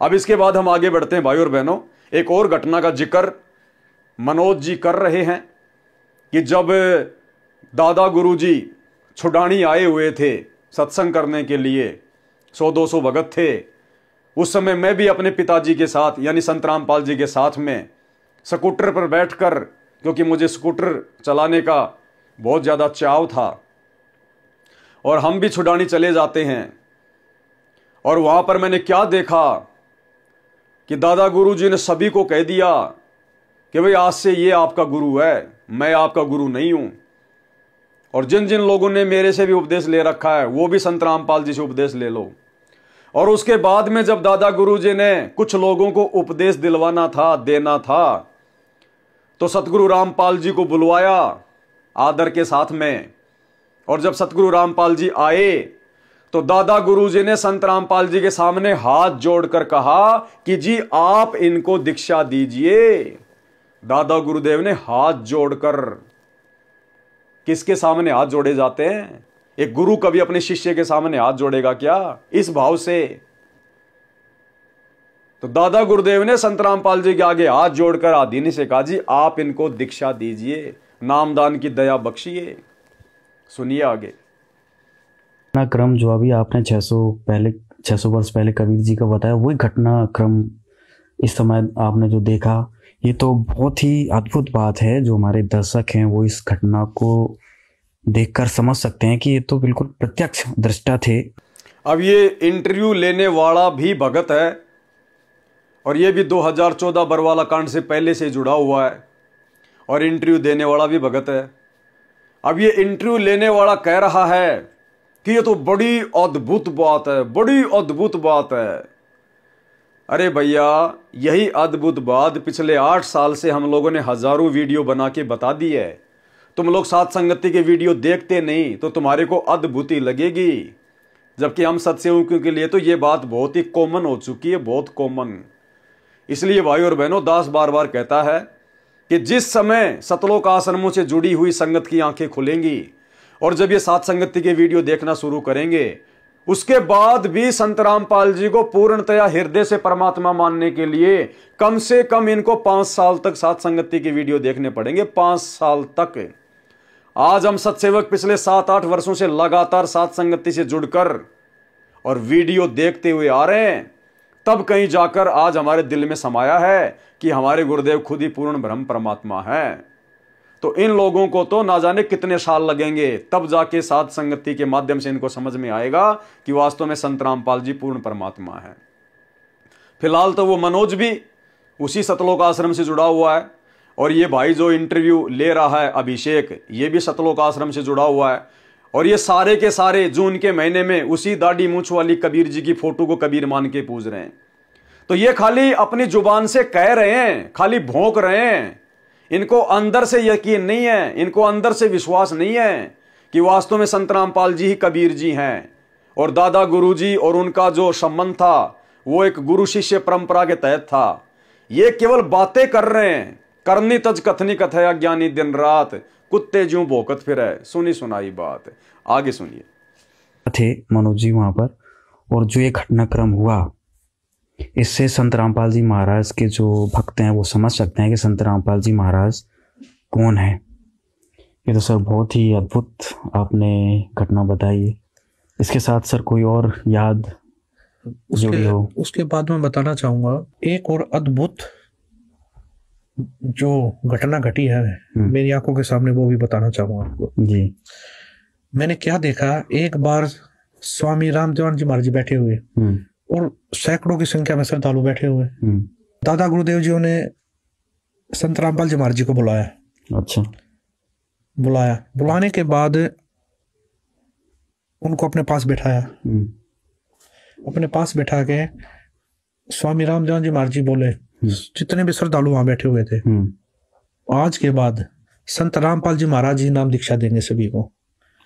अब इसके बाद हम आगे बढ़ते हैं भाई और बहनों। एक और घटना का जिक्र मनोज जी कर रहे हैं कि जब दादा गुरुजी छुडानी आए हुए थे सत्संग करने के लिए, 100-200 भगत थे, उस समय मैं भी अपने पिताजी के साथ यानी संत रामपाल जी के साथ में स्कूटर पर बैठकर, क्योंकि मुझे स्कूटर चलाने का बहुत ज़्यादा चाव था, और हम भी छुडानी चले जाते हैं। और वहाँ पर मैंने क्या देखा कि दादा गुरुजी ने सभी को कह दिया कि भाई आज से ये आपका गुरु है, मैं आपका गुरु नहीं हूँ। और जिन जिन लोगों ने मेरे से भी उपदेश ले रखा है वो भी संत रामपाल जी से उपदेश ले लो। और उसके बाद में जब दादा गुरुजी ने कुछ लोगों को उपदेश दिलवाना था, देना था, तो सतगुरु रामपाल जी को बुलवाया आदर के साथ में। और जब सतगुरु रामपाल जी आए तो दादा गुरुजी ने संत रामपाल जी के सामने हाथ जोड़कर कहा कि जी आप इनको दीक्षा दीजिए। दादा गुरुदेव ने हाथ जोड़कर, किसके सामने हाथ जोड़े जाते हैं? एक गुरु कभी अपने शिष्य के सामने हाथ जोड़ेगा क्या? इस भाव से। तो दादा गुरुदेव ने संत रामपाल जी के आगे हाथ जोड़कर आदीनी से कहा जी आप इनको दीक्षा दीजिए, नामदान की दया बख्शिए। सुनिए आगे क्रम जो अभी आपने 600 वर्ष पहले कबीर जी का बताया, वही घटना क्रम इस समय आपने जो देखा, ये तो बहुत ही अद्भुत बात है। जो हमारे दर्शक हैं वो इस घटना को देखकर समझ सकते हैं कि ये तो बिल्कुल प्रत्यक्ष दृष्टा थे। अब ये इंटरव्यू लेने वाला भी भगत है और ये भी 2014 बरवाला कांड से पहले से जुड़ा हुआ है, और इंटरव्यू देने वाला भी भगत है। अब ये इंटरव्यू लेने वाला कह रहा है कि ये तो बड़ी अद्भुत बात है, बड़ी अद्भुत बात है। अरे भैया, यही अद्भुत बात पिछले 8 साल से हम लोगों ने हजारों वीडियो बना के बता दी है। तुम लोग सात संगति के वीडियो देखते नहीं तो तुम्हारे को अद्भुत ही लगेगी, जबकि हम सत्सेवकों के लिए तो ये बात बहुत ही कॉमन हो चुकी है, बहुत कॉमन। इसलिए भाई और बहनों, दास बार बार कहता है कि जिस समय सतलोक आश्रमों से जुड़ी हुई संगत की आंखें खुलेंगी और जब ये सात संगति के वीडियो देखना शुरू करेंगे, उसके बाद भी संत रामपाल जी को पूर्णतया हृदय से परमात्मा मानने के लिए कम से कम इनको 5 साल तक सात संगति के वीडियो देखने पड़ेंगे, 5 साल तक। आज हम सत्सेवक पिछले 7-8 वर्षों से लगातार सात संगति से जुड़कर और वीडियो देखते हुए आ रहे हैं, तब कहीं जाकर आज हमारे दिल में समाया है कि हमारे गुरुदेव खुद ही पूर्ण ब्रह्म परमात्मा है। तो इन लोगों को तो ना जाने कितने साल लगेंगे, तब जाके सात संगति के माध्यम से इनको समझ में आएगा कि वास्तव में संत रामपाल जी पूर्ण परमात्मा है। फिलहाल तो वो मनोज भी उसी सतलोक आश्रम से जुड़ा हुआ है, और ये भाई जो इंटरव्यू ले रहा है अभिषेक, ये भी सतलोक आश्रम से जुड़ा हुआ है। और ये सारे के सारे जून के महीने में उसी दाढ़ी मूंछ वाली कबीर जी की फोटो को कबीर मान के पूज रहे हैं। तो ये खाली अपनी जुबान से कह रहे हैं, खाली भौंक रहे हैं। इनको अंदर से यकीन नहीं है, इनको अंदर से विश्वास नहीं है कि वास्तव में संत रामपाल जी ही कबीर जी हैं। और दादा गुरुजी और उनका जो संबंध था वो एक गुरु शिष्य परंपरा के तहत था। ये केवल बातें कर रहे हैं, करनी तज कथनी कथया ज्ञानी दिन रात, कुत्ते ज्यों भौंकत फिरे, सुनी सुनाई बात। आगे सुनिए। थे मनोज जी वहां पर, और जो ये घटनाक्रम हुआ, इससे संत रामपाल जी महाराज के जो भक्त हैं वो समझ सकते हैं कि संत रामपाल जी महाराज कौन है। ये तो सर बहुत ही अद्भुत आपने घटना बताई है। इसके साथ सर कोई और याद जुड़ी हो? उसके बाद मैं बताना चाहूँगा एक और अद्भुत जो घटना घटी है मेरी आंखों के सामने, वो भी बताना चाहूँगा आपको जी। मैंने क्या देखा, एक बार स्वामी रामदेवानंद जी महाराज जी बैठे हुए और सैकड़ों की संख्या में श्रद्धालु बैठे हुए। दादा गुरुदेव जी ने संत रामपाल जी महाराज जी को बुलाया। अच्छा। बुलाने के बाद उनको अपने पास बैठाया। अपने पास बैठा के स्वामी रामदेवानंद जी महाराज जी बोले, जितने भी श्रद्धालु वहां बैठे हुए थे, आज के बाद संत रामपाल जी महाराज जी नाम दीक्षा देंगे सभी को।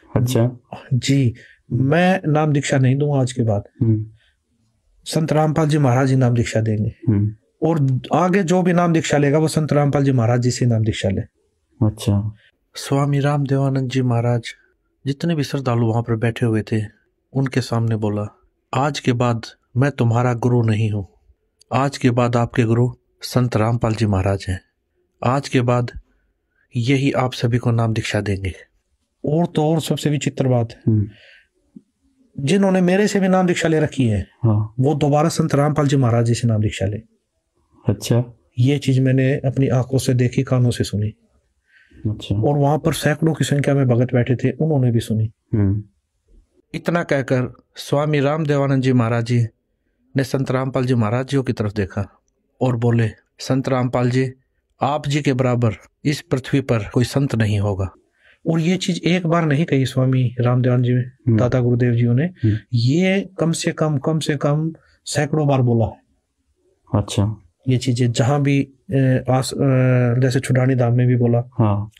अच्छा जी, मैं नाम दीक्षा नहीं दूंगा, आज के बाद संत रामपाल जी महाराज जी नाम दीक्षा देंगे, और आगे जो भी नाम दीक्षा लेगा वो संत रामपाल जी महाराज जी से नाम दीक्षा ले। अच्छा। स्वामी रामदेवानंद जी महाराज जितने भी श्रद्धालु वहां पर बैठे हुए थे उनके सामने बोला, आज के बाद मैं तुम्हारा गुरु नहीं हूं, आज के बाद आपके गुरु संत रामपाल जी महाराज हैं। आज के बाद यही आप सभी को नाम दीक्षा देंगे। और तो और सबसे विचित्र बात, जिन्होंने मेरे से भी नाम दीक्षा ले रखी है, हाँ, वो दोबारा संत रामपाल जी महाराज जी से नाम दीक्षा ले। अच्छा, ये चीज मैंने अपनी आंखों से देखी, कानों से सुनी। अच्छा, और वहां पर सैकड़ों की संख्या में भगत बैठे थे, उन्होंने भी सुनी। इतना कहकर स्वामी रामदेवानंद जी महाराज जी ने संत रामपाल जी महाराज जी की तरफ देखा और बोले, संत रामपाल जी, आप जी के बराबर इस पृथ्वी पर कोई संत नहीं होगा। और ये चीज एक बार नहीं कही स्वामी रामदेवानंद जी, दादा गुरुदेव जी ने, ये कम से कम सैकड़ों बार बोला है। अच्छा, ये चीजें जहां भी जैसे छुडानी धाम में भी बोला। हाँ,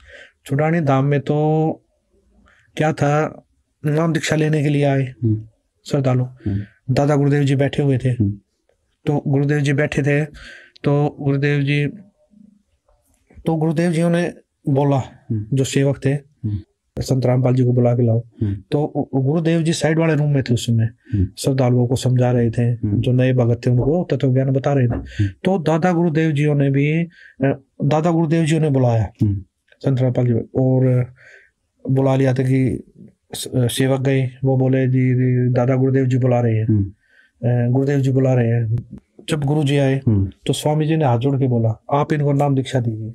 छुडानी धाम में तो क्या था, नाम दीक्षा लेने के लिए आए श्रद्धालु, दादा गुरुदेव जी बैठे हुए थे। तो गुरुदेव जी बैठे थे, तो गुरुदेव जी ने बोला, जो सेवक थे, संत रामपाल जी को बुला के लाओ। तो गुरुदेव जी साइड वाले रूम में थे, उस समय श्रद्धालुओं को समझा रहे थे, जो नए भगत थे उनको तत्व ज्ञान बता रहे थे। तो दादा गुरुदेव जी ने बुलाया संत रामपाल जी, और बुला लिया था कि सेवक गए, वो बोले जी दादा गुरुदेव जी बुला रहे हैं, गुरुदेव जी बुला रहे हैं। जब गुरु जी आए तो स्वामी जी ने हाथ जोड़ के बोला, आप इनको नाम दीक्षा दीजिए।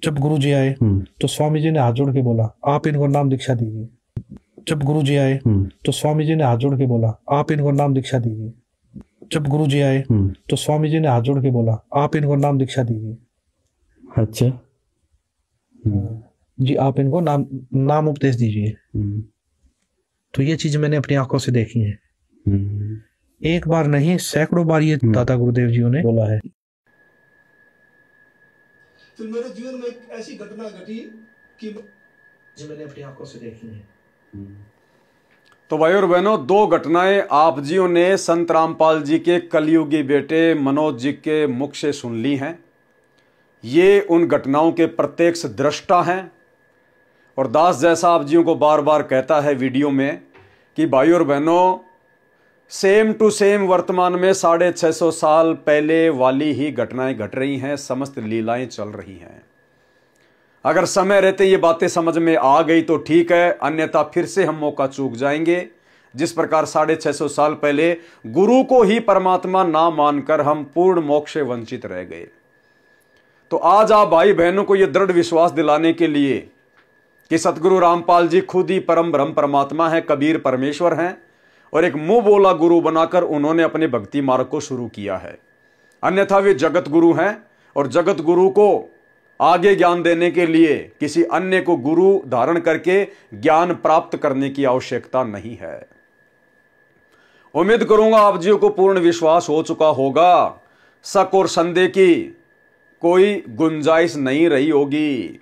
जब गुरु जी आए तो स्वामी जी ने हाथ जोड़ के बोला, आप इनको नाम दीक्षा दीजिए। जब गुरु जी आए तो स्वामी जी ने हाथ जोड़ के बोला, आप इनको नाम दीक्षा दीजिए। जब गुरु जी आए तो स्वामी जी ने हाथ जोड़ के बोला, आप इनको नाम दीक्षा दीजिए। अच्छा जी, आप इनको नाम उपदेश दीजिए। तो ये चीज मैंने अपनी आंखों से देखी है। एक बार नहीं, सैकड़ों बार ये दादा गुरुदेव जी ने बोला है। फिर मेरे जीवन में एक ऐसी घटना घटी कि जो मैंने अपनी आंखों से देखी है। तो भाई और बहनों, दो घटनाएं आप जियों ने संत रामपाल जी के कलयुगी बेटे मनोज जी के मुख से सुन ली हैं। ये उन घटनाओं के प्रत्यक्ष दृष्टा हैं। और दास जैसा आप जियों को बार बार कहता है वीडियो में कि भाई और बहनों, सेम टू सेम वर्तमान में 650 साल पहले वाली ही घटनाएं घट रही हैं, समस्त लीलाएं चल रही हैं। अगर समय रहते ये बातें समझ में आ गई तो ठीक है, अन्यथा फिर से हम मौका चूक जाएंगे। जिस प्रकार 650 साल पहले गुरु को ही परमात्मा ना मानकर हम पूर्ण मोक्ष से वंचित रह गए। तो आज आप भाई बहनों को यह दृढ़ विश्वास दिलाने के लिए कि सतगुरु रामपाल जी खुद ही परम ब्रह्म परमात्मा है, कबीर परमेश्वर हैं, और एक मुंह बोला गुरु बनाकर उन्होंने अपने भक्ति मार्ग को शुरू किया है। अन्यथा वे जगत गुरु हैं, और जगत गुरु को आगे ज्ञान देने के लिए किसी अन्य को गुरु धारण करके ज्ञान प्राप्त करने की आवश्यकता नहीं है। उम्मीद करूंगा आप जियों को पूर्ण विश्वास हो चुका होगा। शक और संदेह की कोई गुंजाइश नहीं रही होगी।